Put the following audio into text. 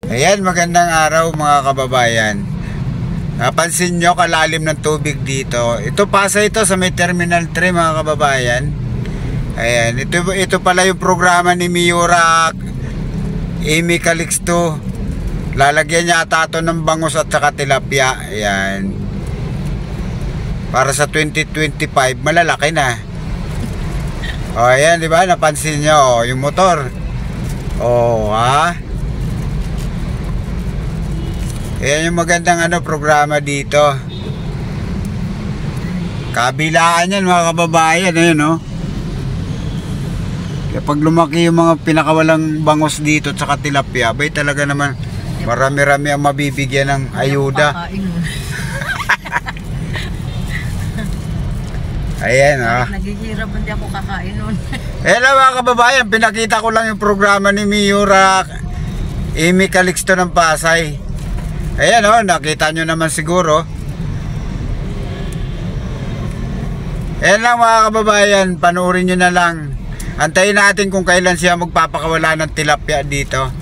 Ayan, magandang araw mga kababayan. Napansin nyo kalalim ng tubig dito. Ito Pasay ito sa may Terminal 3 mga kababayan. Ayan, ito pala yung programa ni Miura Amy Calixto. Lalagyan niya ata ito ng bangus at saka tilapia. Ayan. Para sa 2025, malalaki na. O ayan, di ba? Napansin nyo, yung motor. O, ha? Ayan yung magandang programa dito. Kabilaan yan mga kababayan. Ayun Pag lumaki yung mga pinakawalang bangus dito at saka tilapia, bay talaga naman marami-rami ang mabibigyan ng ayuda. Ayan Naghihirap hindi ako kakain nun. Hello mga kababayan, pinakita ko lang yung programa ni Miura Amy Calixto ng Pasay. Ayan nakita nyo naman siguro. Ayan lang mga kababayan, panoorin nyo na lang. Antayin natin kung kailan siya magpapakawala ng tilapia dito.